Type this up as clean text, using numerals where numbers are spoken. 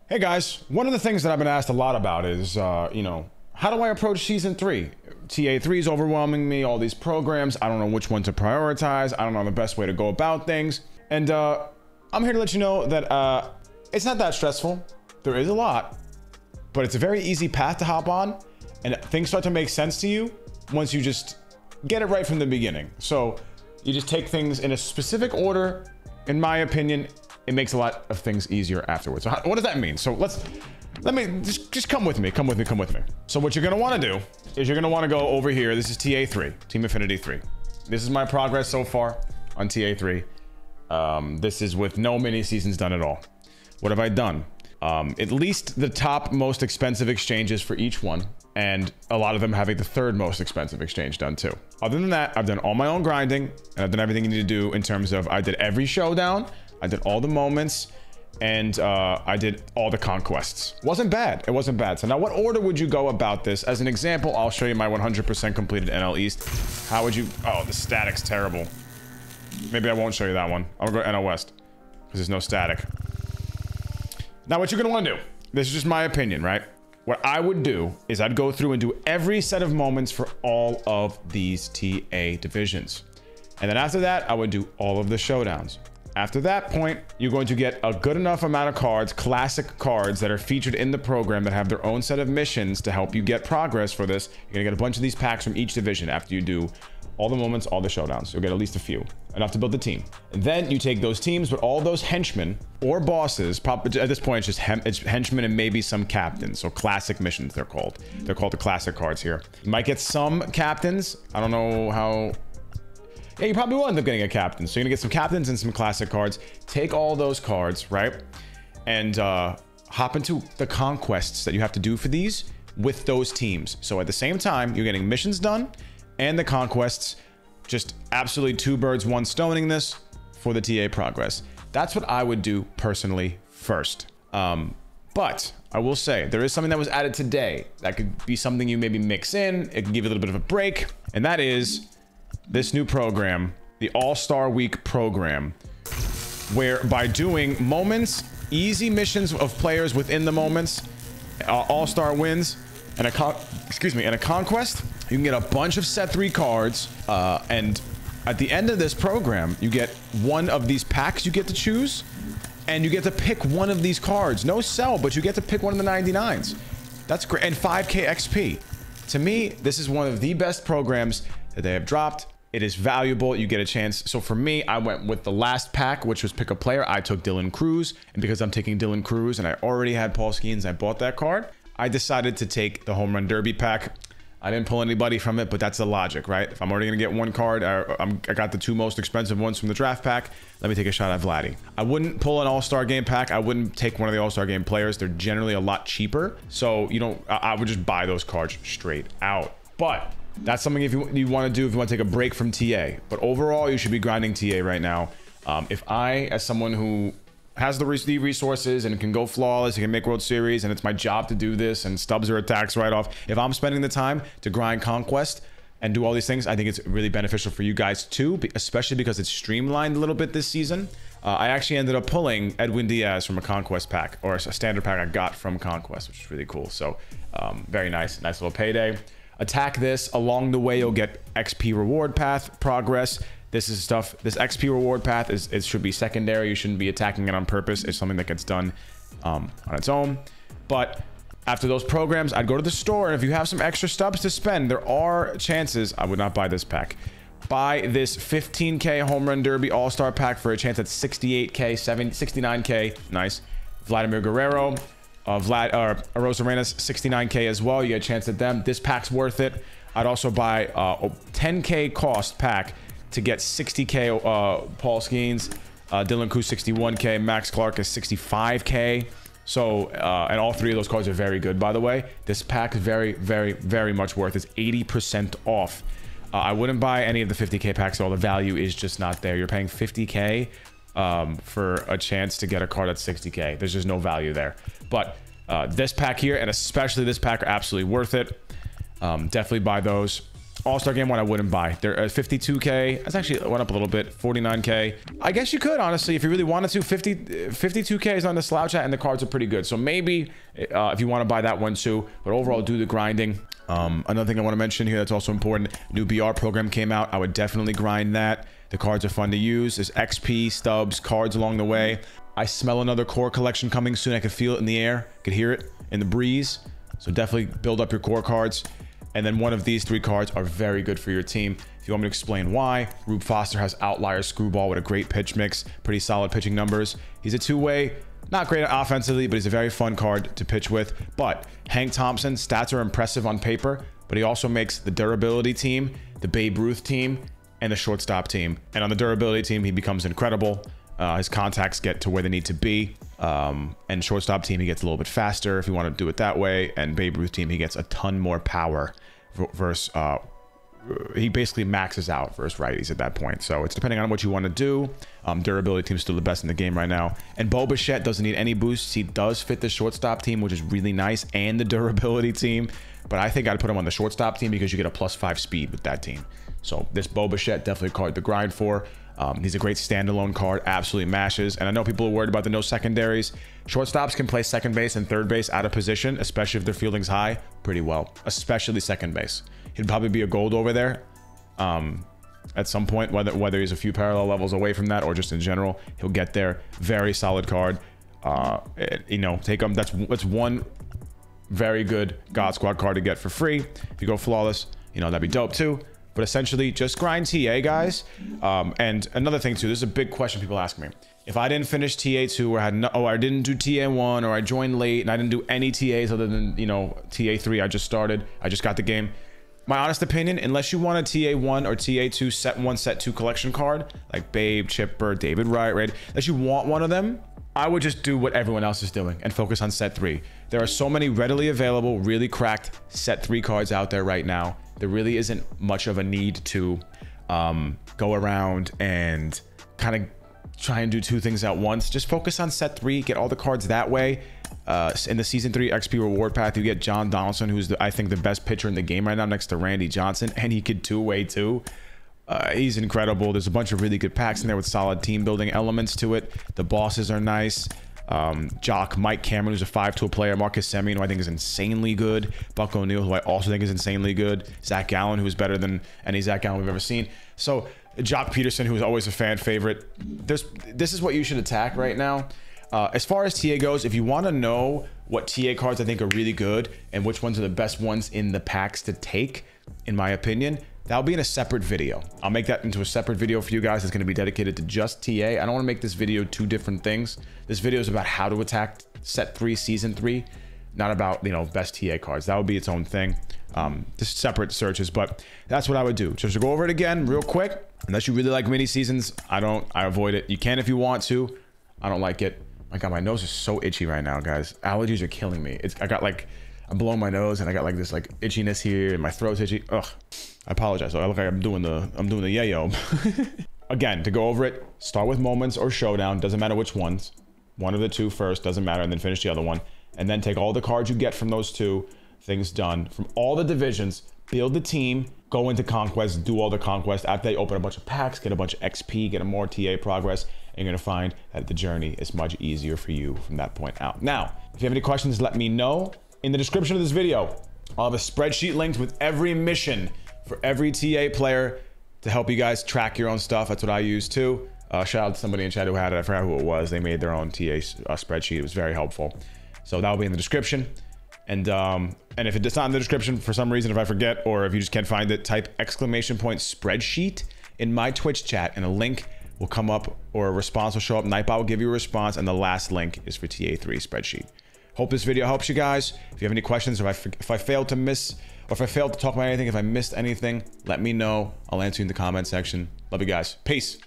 Hey guys, one of the things that I've been asked a lot about is, how do I approach season 3? TA3 is overwhelming me, all these programs. I don't know which one to prioritize. I don't know the best way to go about things. And I'm here to let you know that it's not that stressful. There is a lot, but it's a very easy path to hop on, and things start to make sense to you once you just get it right from the beginning. So you just take things in a specific order. In my opinion, it makes a lot of things easier afterwards. So what does that mean? So let me just come with me. So what you're gonna want to do is you're gonna want to go over here. This is TA3, Team Affinity 3. This is my progress so far on TA3. This is with no mini seasons done at all. What have I done? At least the top most expensive exchanges for each one, and a lot of them having the third most expensive exchange done too. Other than that, I've done all my own grinding, and I've done everything you need to do in terms of I did every showdown, I did all the moments, and I did all the conquests. Wasn't bad. It wasn't bad. So now what order would you go about this? As an example, I'll show you my 100% completed NL East. How would you... Oh, the static's terrible. Maybe I won't show you that one. I'll go NL West because there's no static. Now what you're going to want to do, this is just my opinion, right? What I would do is I'd go through and do every set of moments for all of these TA divisions. And then after that, I would do all of the showdowns. After that point, you're going to get a good enough amount of cards, classic cards that are featured in the program that have their own set of missions to help you get progress for this. You're gonna get a bunch of these packs from each division after you do all the moments, all the showdowns. You'll get at least a few, enough to build the team. And then you take those teams with all those henchmen or bosses. At this point, it's just henchmen and maybe some captains. So classic missions, they're called. They're called the classic cards here. You might get some captains. I don't know how... Yeah, you probably will end up getting a captain. So you're gonna get some captains and some classic cards. Take all those cards, right? And hop into the conquests that you have to do for these with those teams. So at the same time, you're getting missions done and the conquests. Just absolutely 2 birds, 1 stoning this for the TA progress. That's what I would do personally first. But I will say there is something that was added today that could be something you maybe mix in. It can give you a little bit of a break, and that is this new program, the All-Star Week program, where by doing moments, easy missions of players within the moments, All-Star wins, and a conquest, you can get a bunch of set 3 cards, and at the end of this program, you get one of these packs you get to choose, and you get to pick one of these cards. No sell, but you get to pick one of the 99s. That's great, and 5k XP. To me, this is one of the best programs that they have dropped. It is valuable. You get a chance. So for me, I went with the last pack, which was pick a player. I took Dylan Cruz, and because I'm taking Dylan Cruz and I already had Paul Skeens, I bought that card. I decided to take the Home Run Derby pack. I didn't pull anybody from it, but that's the logic, right? If I'm already gonna get one card, I got the 2 most expensive ones from the draft pack. Let me take a shot at Vladdy. I wouldn't pull an All-Star Game pack. I wouldn't take one of the All-Star Game players. They're generally a lot cheaper. So I would just buy those cards straight out. But that's something if you want to do, if you want to take a break from TA. But overall, you should be grinding TA right now. If I, as someone who has the resources and can go flawless, and can make World Series, and it's my job to do this, and stubs or attacks right off, if I'm spending the time to grind Conquest and do all these things, I think it's really beneficial for you guys too, especially because it's streamlined a little bit this season. I actually ended up pulling Edwin Diaz from a Conquest pack, or a standard pack I got from Conquest, which is really cool. So very nice little payday. Attack this. Along the way, you'll get XP reward path progress. This is stuff, this XP reward path it should be secondary. You shouldn't be attacking it on purpose. It's something that gets done on its own. But after those programs, I'd go to the store, and if you have some extra stubs to spend, there are chances. I would not buy this pack. Buy this 15k Home Run Derby All-Star pack for a chance at 68k, 69k. Nice. Vladimir Guerrero. Rosarena 69k as well. You get a chance at them. This pack's worth it. I'd also buy a 10k cost pack to get 60k Paul Skeens, Dylan Cruz 61k, Max Clark is 65k. So and all 3 of those cards are very good, by the way. This pack is very much worth. It's 80% off. I wouldn't buy any of the 50k packs. All the value is just not there. You're paying 50k for a chance to get a card at 60k. There's just no value there. But this pack here, and especially this pack, are absolutely worth it. Definitely buy those. All-Star Game 1, I wouldn't buy. They're at 52K. That's actually went up a little bit, 49K. I guess you could, honestly, if you really wanted to. 52K is on the slouch hat, and the cards are pretty good. So maybe if you want to buy that one too. But overall, do the grinding. Another thing I want to mention here that's also important, new BR program came out. I would definitely grind that. The cards are fun to use. There's XP, stubs, cards along the way. I smell another core collection coming soon. I can feel it in the air. I could hear it in the breeze. So definitely build up your core cards. And then one of these 3 cards are very good for your team. If you want me to explain why, Rube Foster has Outlier Screwball with a great pitch mix, pretty solid pitching numbers. He's a two-way, not great offensively, but he's a very fun card to pitch with. But Hank Thompson, stats are impressive on paper, but he also makes the durability team, the Babe Ruth team, and the shortstop team. And on the durability team, he becomes incredible. His contacts get to where they need to be. And shortstop team, he gets a little bit faster if you want to do it that way. And Babe Ruth team, he gets a ton more power versus he basically maxes out versus righties at that point. So it's depending on what you want to do. Durability team's still the best in the game right now. And Bo Bichette doesn't need any boosts. He does fit the shortstop team, which is really nice, and the durability team. But I think I'd put him on the shortstop team because you get a +5 speed with that team. So this Bo Bichette, definitely a card to grind for. He's a great standalone card, absolutely mashes. And I know people are worried about the no secondaries. Shortstops can play second base and third base out of position, especially if their fielding's high, pretty well, especially second base. He'd probably be a gold over there at some point, whether he's a few parallel levels away from that or just in general, he'll get there. Very solid card. You know, take him. That's one very good God Squad card to get for free. If you go flawless, you know, that'd be dope too. But essentially, just grind TA, guys. And another thing too, this is a big question people ask me. If I didn't finish TA2 or I didn't do TA1 or I joined late and I didn't do any TAs other than, you know, TA3, I just started, I just got the game. My honest opinion, unless you want a TA1 or TA2 set 1, set 2 collection card, like Babe, Chipper, David Wright, right? Unless you want one of them, I would just do what everyone else is doing and focus on set 3. There are so many readily available, really cracked set 3 cards out there right now. There really isn't much of a need to go around and kind of try and do 2 things at once. Just focus on set 3, get all the cards that way. In the season 3 XP reward path, you get John Donaldson, who's I think the best pitcher in the game right now, next to Randy Johnson, and he could two-way too. He's incredible. There's a bunch of really good packs in there with solid team building elements to it. The bosses are nice. Jock Mike Cameron, who's a 5-tool player. Marcus Semien, who I think is insanely good. Buck O'Neil, who I also think is insanely good. Zach Gallen, who is better than any Zach Gallen we've ever seen. So Jock Peterson, who is always a fan favorite. This is what you should attack right now. As far as TA goes, if you want to know what TA cards I think are really good and which ones are the best ones in the packs to take, in my opinion, that'll be in a separate video. I'll make that into a separate video for you guys. It's going to be dedicated to just TA. I don't want to make this video 2 different things. This video is about how to attack set 3, season 3, not about, you know, best TA cards. That would be its own thing. Just separate searches, but that's what I would do. Just to go over it again real quick. Unless you really like mini seasons, I avoid it. You can if you want to. I don't like it. My God, my nose is so itchy right now, guys. Allergies are killing me. I'm blowing my nose and I got like this like itchiness here and my throat's itchy. Ugh. I apologize. I look like I'm doing the yayo. Again, to go over it, start with moments or showdown. Doesn't matter which ones. One of the 2 first, doesn't matter, and then finish the other one. And then take all the cards you get from those 2 things done from all the divisions, build the team, go into conquest, do all the conquest. After they open a bunch of packs, get a bunch of XP, get a more TA progress, and you're gonna find that the journey is much easier for you from that point out. Now, if you have any questions, let me know. In the description of this video, I'll have a spreadsheet linked with every mission for every TA player to help you guys track your own stuff. That's what I use too. Shout out to somebody in chat who had it. I forgot who it was. They made their own TA spreadsheet. It was very helpful. So that'll be in the description. And if it's not in the description for some reason, if I forget, or if you just can't find it, type !spreadsheet in my Twitch chat and a link will come up or a response will show up. Nightbot will give you a response and the last link is for TA3 spreadsheet. Hope this video helps you guys. If you have any questions or if I failed to miss, or if I failed to talk about anything, if I missed anything, let me know. I'll answer you in the comment section. Love you guys. Peace.